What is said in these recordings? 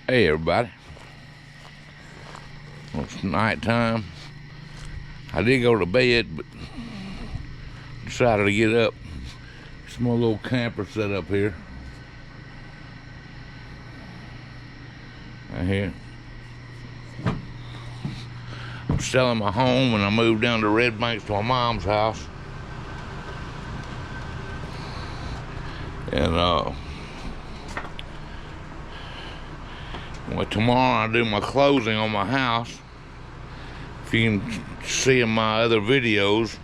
Hey everybody, it's nighttime. I did go to bed, but decided to get up. It's my little camper set up here. Right here. I'm selling my home and I moved down to Red Banks to my mom's house. And well, tomorrow I do my closing on my house. If you can see in my other videos,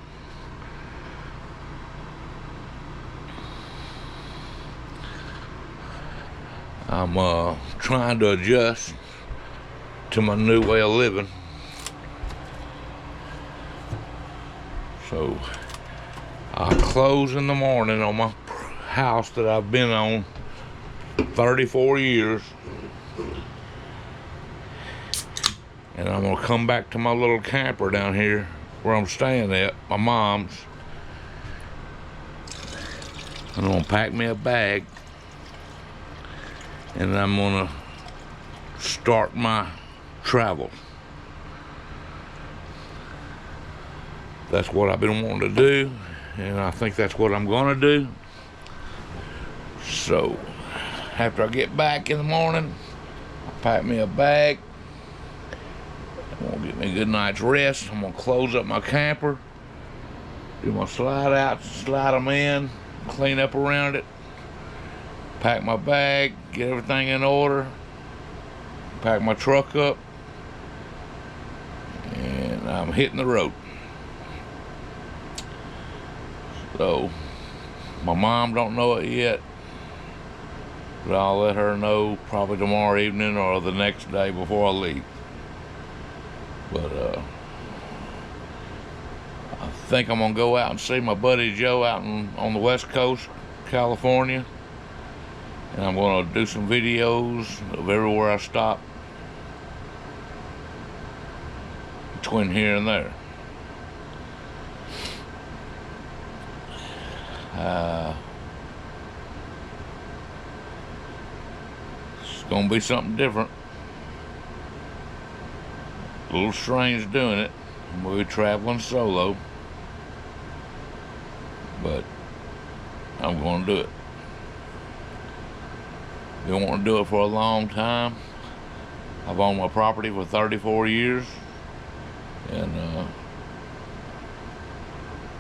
I'm trying to adjust to my new way of living. So I close in the morning on my house that I've been on 34 years. And I'm gonna come back to my little camper down here where I'm staying at, my mom's. And I'm gonna pack me a bag. And I'm gonna start my travels. That's what I've been wanting to do, and I think that's what I'm gonna do. So after I get back in the morning, I'll pack me a bag. I'm gonna get me a good night's rest. I'm gonna close up my camper, do my slide outs, slide them in, clean up around it, pack my bag, get everything in order, pack my truck up, and I'm hitting the road. So my mom don't know it yet, but I'll let her know probably tomorrow evening or the next day before I leave. But I think I'm gonna go out and see my buddy Joe out on the West Coast, California, and I'm gonna do some videos of everywhere I stop between here and there. It's gonna be something different. A little strange doing it. We're traveling solo, but I'm gonna do it. Been wanting to do it for a long time. I've owned my property for 34 years, and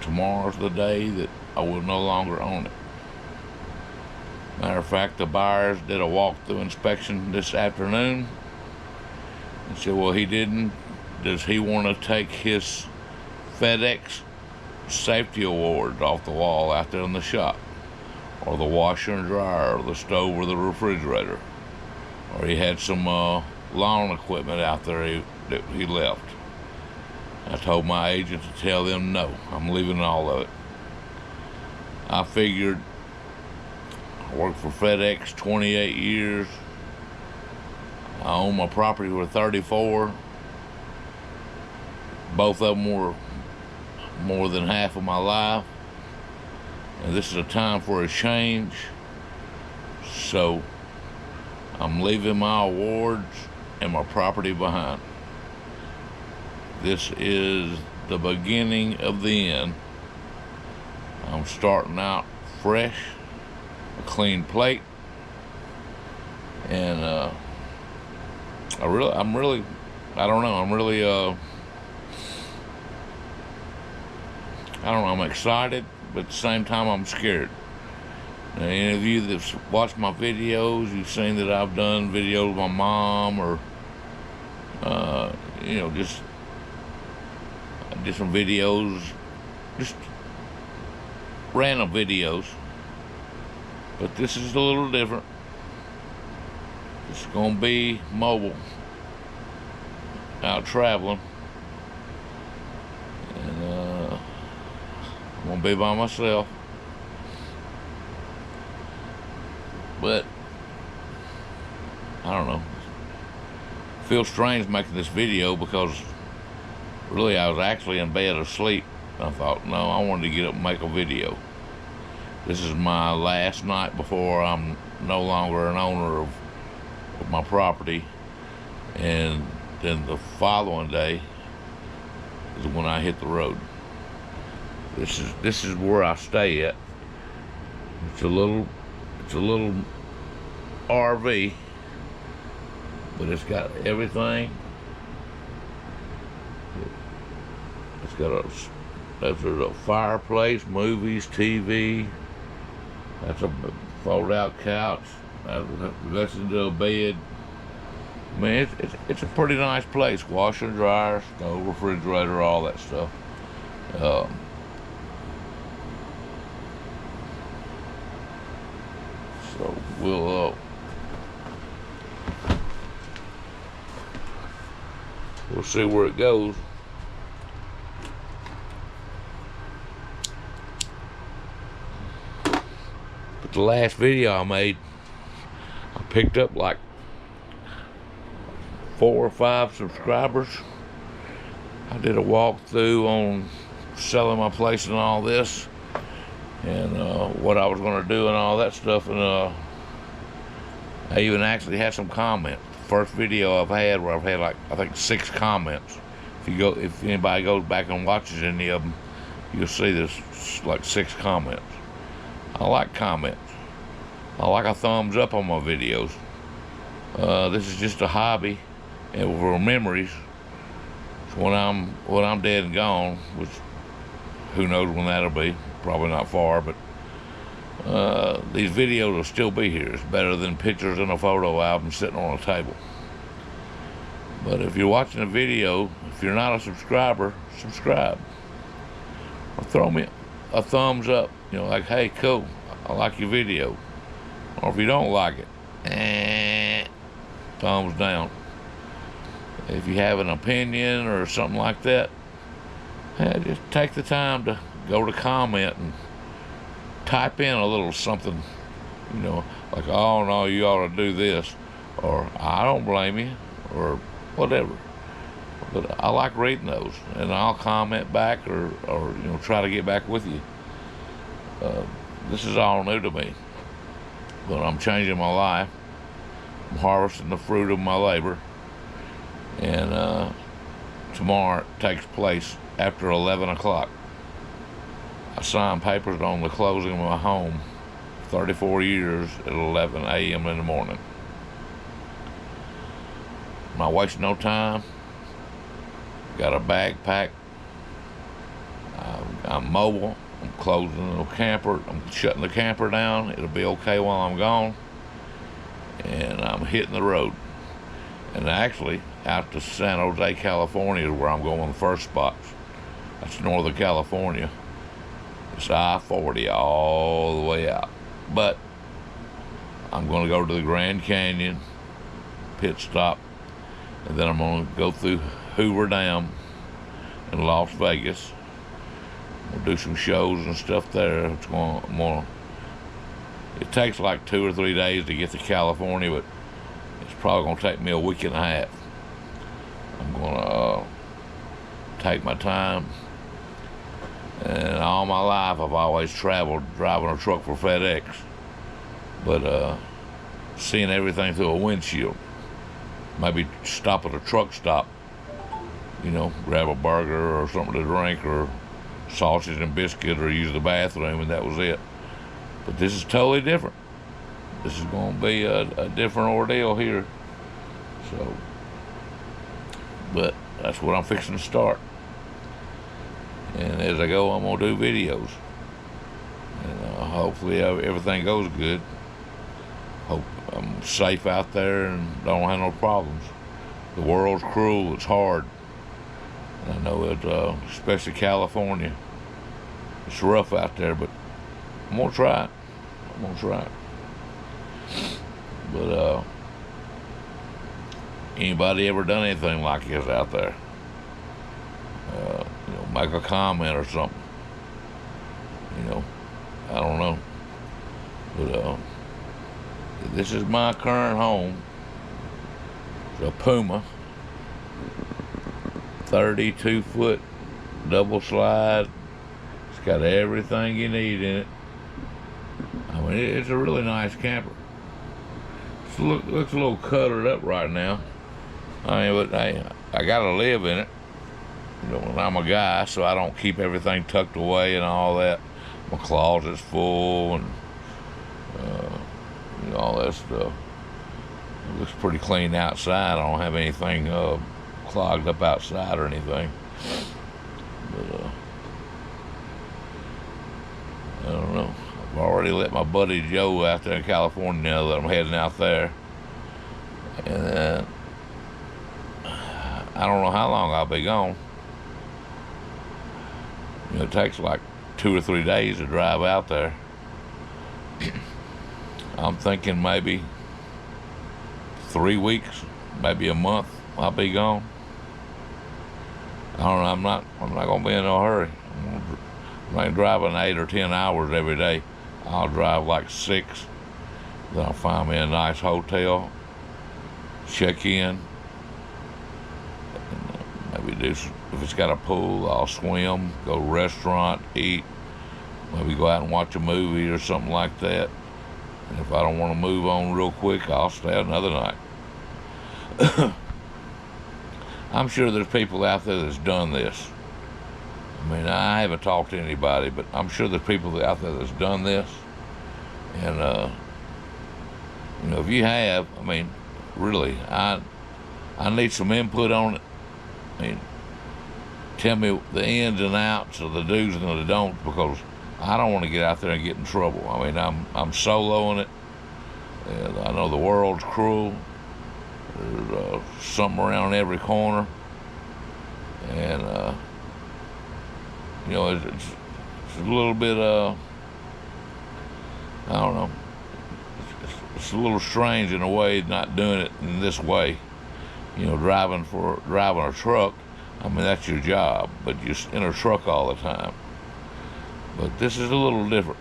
tomorrow's the day that I will no longer own it. Matter of fact, the buyers did a walkthrough inspection this afternoon and said, well, does he want to take his FedEx safety awards off the wall out there in the shop, or the washer and dryer, or the stove, or the refrigerator, or he had some lawn equipment out there that he left. I told my agent to tell them no, I'm leaving all of it. I figured I worked for FedEx 28 years. I own my property for 34. Both of them were more than half of my life. And this is a time for a change. So I'm leaving my awards and my property behind. This is the beginning of the end. I'm starting out fresh, a clean plate, and I'm excited, but at the same time I'm scared. Now, any of you that's watched my videos, you've seen that I've done videos with my mom, or just different videos, just random videos. But this is a little different. It's gonna be mobile, out traveling, and I'm gonna be by myself. But I don't know. It feels strange making this video because really I was actually in bed asleep. I thought, no, I wanted to get up and make a video. This is my last night before I'm no longer an owner of my property, and then the following day is when I hit the road. This is where I stay at. It's a little RV, but it's got everything. It's got there's a fireplace, movies, TV. That's a fold-out couch. That's into a bed. I mean, it's a pretty nice place. Washer and dryer, stove, refrigerator, all that stuff. So we'll see where it goes. But the last video I made, I picked up like 4 or 5 subscribers. I did a walkthrough on selling my place and all this, and what I was going to do and all that stuff, and I even actually had some comments. First video I've had where I've had like, I think 6 comments. If anybody goes back and watches any of them, you'll see there's like 6 comments. I like comments. I like a thumbs up on my videos. This is just a hobby, and for memories. So when I'm dead and gone, which who knows when that'll be? Probably not far, but these videos will still be here. It's better than pictures in a photo album sitting on a table. But if you're watching a video, if you're not a subscriber, subscribe. Or throw me a thumbs up. You know, like, hey, cool, I like your video. Or if you don't like it, thumbs down. If you have an opinion or something like that, just take the time to go to comment and type in a little something, you know, like, oh no, you ought to do this, or I don't blame you, or whatever. But I like reading those, and I'll comment back, or you know, try to get back with you. This is all new to me, but I'm changing my life. I'm harvesting the fruit of my labor, and tomorrow it takes place after 11 o'clock. I signed papers on the closing of my home, 34 years, at 11 a.m. in the morning. I'm not wasting no time. Got a bag packed. I'm mobile. I'm closing the camper. I'm shutting the camper down. It'll be okay while I'm gone. And I'm hitting the road. And actually, out to San Jose, California is where I'm going the first spots. That's Northern California. It's I-40 all the way out. But I'm going to go to the Grand Canyon, pit stop, and then I'm going to go through Hoover Dam in Las Vegas. We'll do some shows and stuff there. It takes like 2 or 3 days to get to California, but it's probably going to take me a week and a half. I'm going to take my time. And all my life I've always traveled driving a truck for FedEx, but seeing everything through a windshield. Maybe stop at a truck stop, you know, grab a burger or something to drink, or sausage and biscuit, or use the bathroom, and that was it. But this is totally different. This is going to be a different ordeal here. So, but that's what I'm fixing to start. And as I go, I'm going to do videos. And hopefully everything goes good. Hope I'm safe out there and don't have no problems. The world's cruel. It's hard. And I know it, especially California. It's rough out there, but I'm going to try it. I'm going to try it. But anybody ever done anything like this out there? You know, make a comment or something. You know, I don't know. But this is my current home. It's a Puma, 32-foot double slide. It's got everything you need in it. I mean, it's a really nice camper. looks a little cluttered up right now. I mean, but hey, I gotta live in it. You know, I'm a guy, so I don't keep everything tucked away and all that. My closet's full and you know, all that stuff. It looks pretty clean outside. I don't have anything clogged up outside or anything. But I don't know. I've already let my buddy Joe out there in California know that I'm heading out there. And I don't know how long I'll be gone. You know, it takes like 2 or 3 days to drive out there. I'm thinking maybe 3 weeks, maybe a month I'll be gone. I don't know, I'm not gonna be in no hurry. I ain't driving 8 or 10 hours every day. I'll drive like 6. Then I'll find me a nice hotel, check in, and maybe do, if it's got a pool, I'll swim, go to a restaurant, eat, maybe go out and watch a movie or something like that. And if I don't want to move on real quick, I'll stay another night. I'm sure there's people out there that's done this. I mean, I haven't talked to anybody, but I'm sure there's people out there that's done this. And, you know, if you have, I mean, really, I need some input on it. I mean, tell me the ins and outs of the do's and the don'ts, because I don't want to get out there and get in trouble. I mean, I'm soloing it, and I know the world's cruel. There's something around every corner, and you know, it's a little bit I don't know. It's a little strange in a way, not doing it in this way. You know, driving a truck. I mean, that's your job, but you're in a truck all the time. But this is a little different.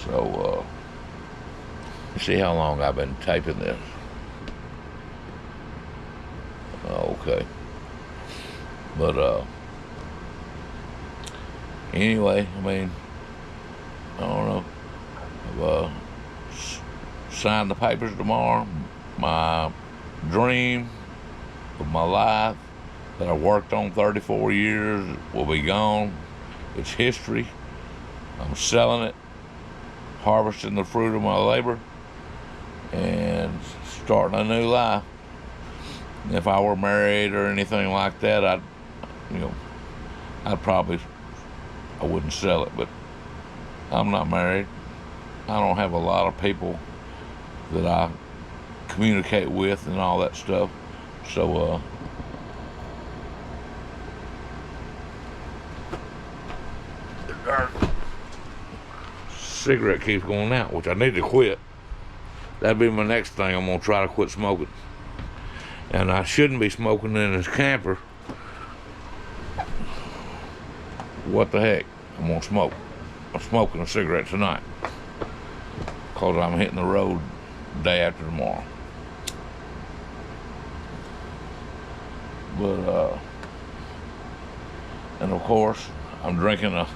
So, let's see how long I've been taping this. Okay. But, anyway, I mean, I don't know. I've signed the papers tomorrow. My dream of my life that I worked on 34 years will be gone. It's history. I'm selling it, harvesting the fruit of my labor, and starting a new life. If I were married or anything like that, I wouldn't sell it, but I'm not married. I don't have a lot of people that I communicate with and all that stuff. So, cigarette keeps going out, which I need to quit. That'd be my next thing. I'm gonna try to quit smoking. And I shouldn't be smoking in this camper. What the heck? I'm gonna smoke. I'm smoking a cigarette tonight, because I'm hitting the road day after tomorrow. But and of course I'm drinking a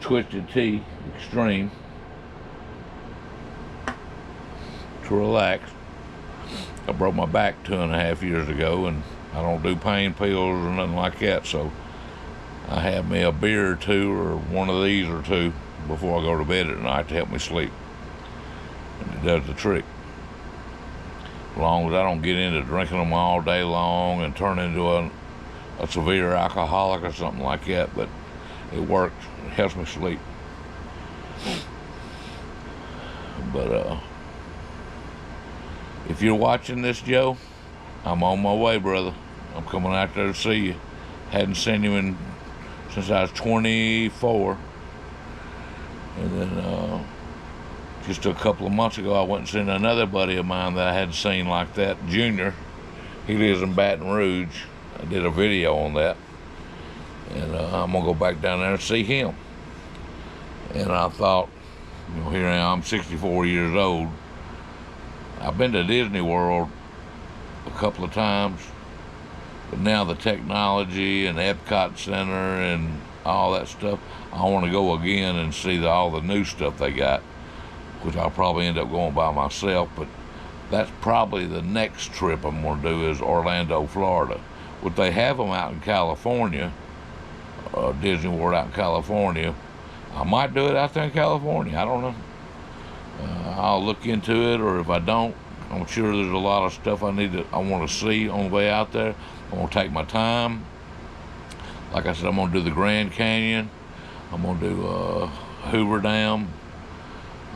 twisted tea extreme to relax. I broke my back 2.5 years ago, and I don't do pain pills or nothing like that, so I have me a beer or two, or one of these or two, before I go to bed at night to help me sleep. And it does the trick. As long as I don't get into drinking them all day long and turn into a severe alcoholic or something like that, but it works. It helps me sleep. But if you're watching this, Joe, I'm on my way, brother. I'm coming out there to see you. Hadn't seen you since I was 24. And then just a couple of months ago, I went and seen another buddy of mine that I hadn't seen like that, Junior. He lives in Baton Rouge. I did a video on that. And I'm going to go back down there and see him. And I thought, you know, here I am, I'm 64 years old. I've been to Disney World a couple of times, but now the technology and Epcot Center and all that stuff, I want to go again and see all the new stuff they got. which I'll probably end up going by myself, but that's probably the next trip I'm going to do is Orlando, Florida. But they have them out in California, Disney World out in California. I might do it out there in California. I don't know. I'll look into it, or if I don't, I'm sure there's a lot of stuff I want to see on the way out there. I'm going to take my time. Like I said, I'm going to do the Grand Canyon. I'm going to do Hoover Dam.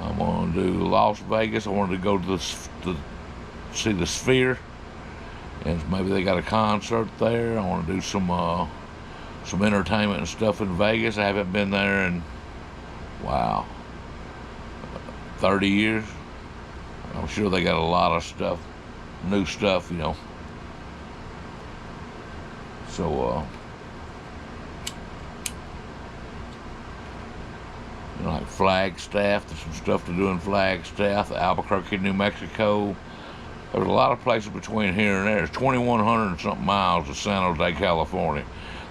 I'm going to do Las Vegas. I wanted to go to see the Sphere, and maybe they got a concert there. I want to do some entertainment and stuff in Vegas. I haven't been there in, wow, 30 years. I'm sure they got a lot of stuff, new stuff, you know. So, you know, like Flagstaff, there's some stuff to do in Flagstaff, Albuquerque, New Mexico. There's a lot of places between here and there. There's 2,100 and something miles to San Jose, California.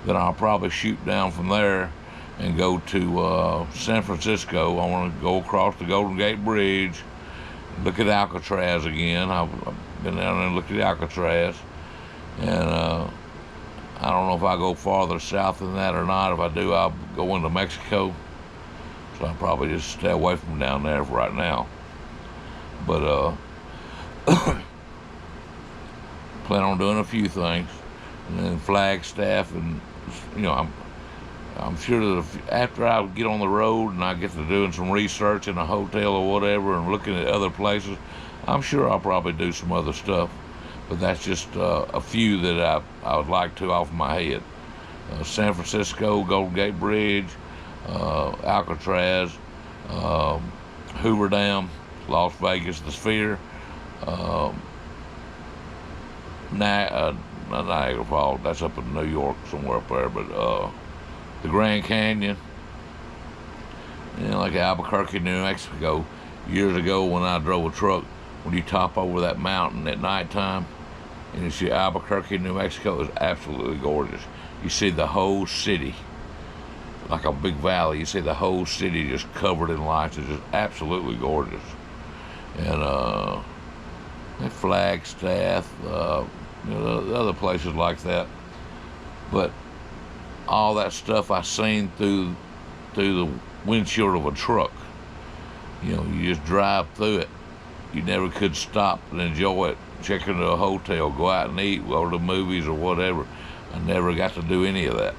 Then I'll probably shoot down from there and go to San Francisco. I want to go across the Golden Gate Bridge, look at Alcatraz again. I've been down there and looked at Alcatraz. And I don't know if I go farther south than that or not. If I do, I'll go into Mexico. So I'll probably just stay away from down there for right now. But plan on doing a few things. And then Flagstaff, and you know, I'm sure that after I get on the road and I get to doing some research in a hotel or whatever and looking at other places, I'm sure I'll probably do some other stuff. But that's just a few that I would like to off my head. San Francisco, Golden Gate Bridge, Alcatraz, Hoover Dam, Las Vegas, the Sphere, not Niagara Falls, that's up in New York somewhere up there, but the Grand Canyon, like Albuquerque, New Mexico. Years ago when I drove a truck, when you top over that mountain at nighttime and you see Albuquerque, New Mexico, is absolutely gorgeous. You see the whole city, like a big valley. You see the whole city just covered in lights. It's just absolutely gorgeous. And Flagstaff, other places like that. But all that stuff I seen through the windshield of a truck. You know, you just drive through it. You never could stop and enjoy it. Check into a hotel, go out and eat, go to the movies or whatever. I never got to do any of that.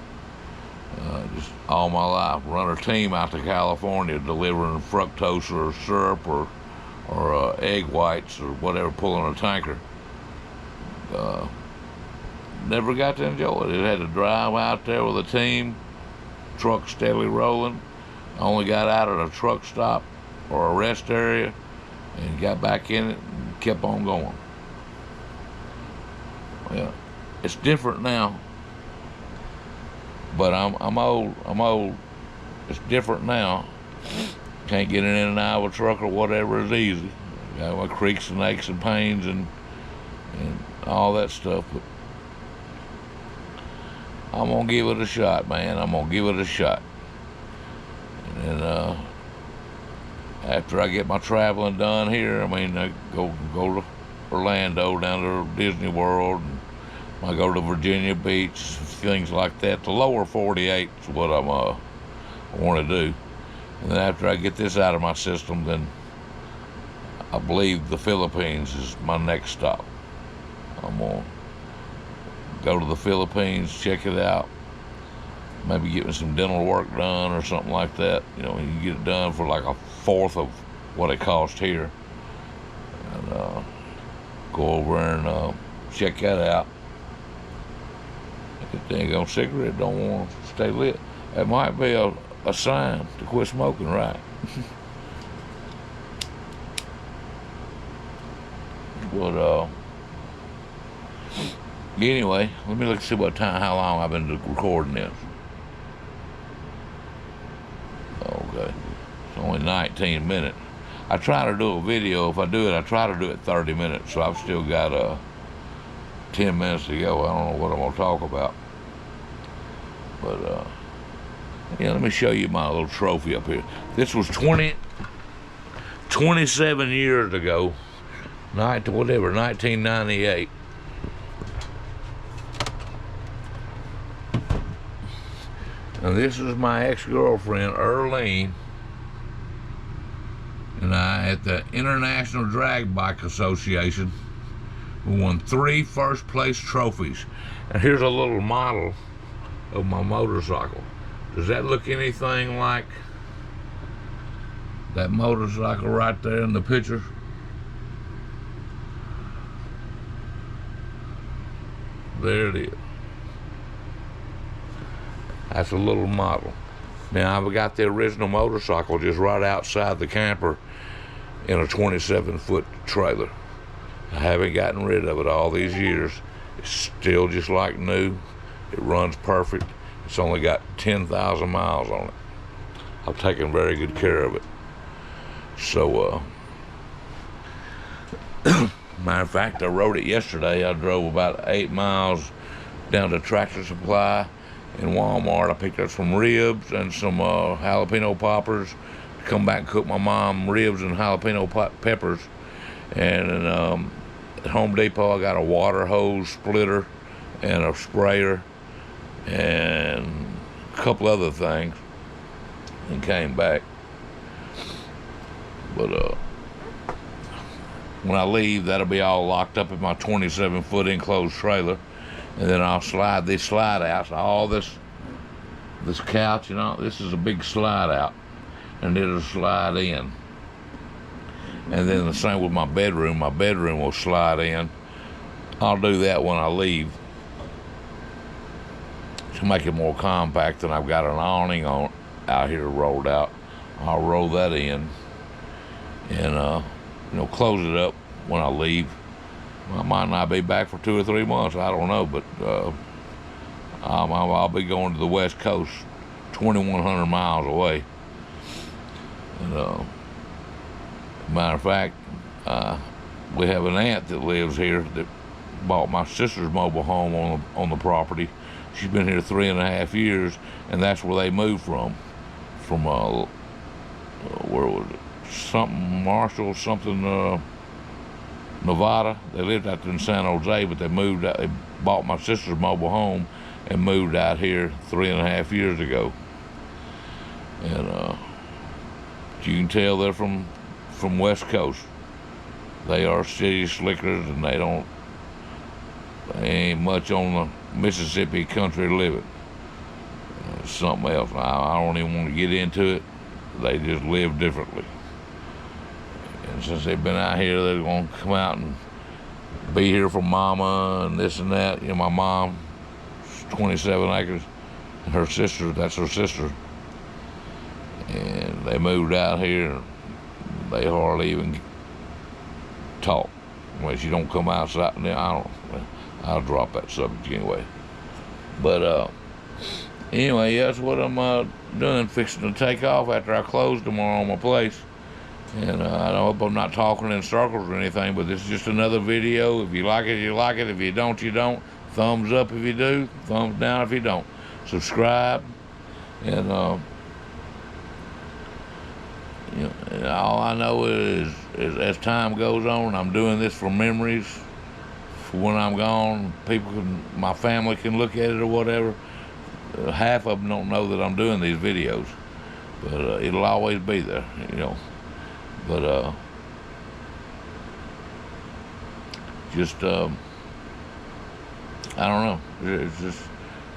Just all my life. Run a team out to California delivering fructose or syrup or egg whites or whatever, pulling a tanker. Never got to enjoy it. It had to drive out there with a team, truck steadily rolling. I only got out at a truck stop or a rest area and got back in it and kept on going. Well, it's different now, but I'm old. It's different now. Can't get in and out of a truck or whatever is easy. Got my creaks and aches and pains and all that stuff, but I'm gonna give it a shot, man. I'm gonna give it a shot. And then after I get my traveling done here, I go to Orlando, down to Disney World, and I go to Virginia Beach, things like that. The lower 48 is what I want to do. And then after I get this out of my system, then I believe the Philippines is my next stop. I'm going to go to the Philippines, check it out, maybe get me some dental work done or something like that. You know, you can get it done for like a fourth of what it cost here. And go over and check that out. If that dang on cigarette don't want to stay lit, that might be a sign to quit smoking, right? But anyway, let me look see how long I've been recording this. Okay, it's only 19 minutes. I try to do a video. If I do it, I try to do it 30 minutes. So I've still got 10 minutes to go. I don't know what I'm gonna talk about, but yeah, let me show you my little trophy up here. This was 20 27 years ago, 1998. And this is my ex-girlfriend, Earlene, and I, at the International Drag Bike Association, we won 3 first-place trophies. And here's a little model of my motorcycle. Does that look anything like that motorcycle right there in the picture? There it is. That's a little model. Now, I've got the original motorcycle just right outside the camper in a 27-foot trailer. I haven't gotten rid of it all these years. It's still just like new. It runs perfect. It's only got 10,000 miles on it. I've taken very good care of it. So, matter of fact, I rode it yesterday. I drove about 8 miles down to Tractor Supply in Walmart. I picked up some ribs and some jalapeno poppers to come back and cook my mom ribs and jalapeno peppers. And at Home Depot, I got a water hose splitter and a sprayer and a couple other things, and came back. But when I leave, that'll be all locked up in my 27-foot enclosed trailer, and then I'll slide these slide outs. All this couch, you know, this is a big slide out, and it'll slide in. And then the same with my bedroom. My bedroom will slide in. I'll do that when I leave to make it more compact. And I've got an awning on out here rolled out. I'll roll that in and close it up when I leave. I might not be back for 2 or 3 months. I don't know, but I'll be going to the West Coast, 2,100 miles away. And matter of fact, we have an aunt that lives here that bought my sister's mobile home on the property. She's been here 3.5 years, and that's where they moved from where was it? Marshall, Nevada. They lived out there in San Jose, but they moved out. They bought my sister's mobile home and moved out here 3.5 years ago. And you can tell they're from West Coast. They are city slickers, and they ain't much on the Mississippi country living. Something else. I don't even want to get into it. They just live differently. And since they've been out here, they're going to come out and be here for mama and this and that. You know, my mom, 27 acres. And her sister, that's her sister. And they moved out here. They hardly even talk. Well, she don't come outside. I'll drop that subject anyway. But anyway, that's what I'm doing, fixing to take off after I close tomorrow on my place. And I hope I'm not talking in circles or anything, but this is just another video. If you like it, you like it. If you don't, you don't. Thumbs up if you do. Thumbs down if you don't. Subscribe. And and all I know is as time goes on, I'm doing this for memories. For when I'm gone, my family can look at it or whatever. Half of them don't know that I'm doing these videos, but it'll always be there, you know. But just I don't know. It's just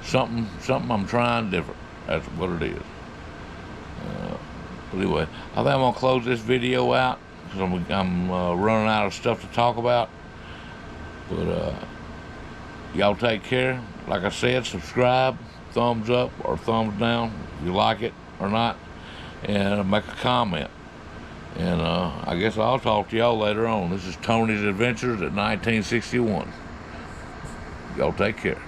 something I'm trying different. That's what it is. But anyway, I think I'm gonna close this video out because I'm running out of stuff to talk about. But y'all take care. Like I said, subscribe, thumbs up or thumbs down if you like it or not, and make a comment. And I guess I'll talk to y'all later on. This is Tony's Adventures at 1961. Y'all take care.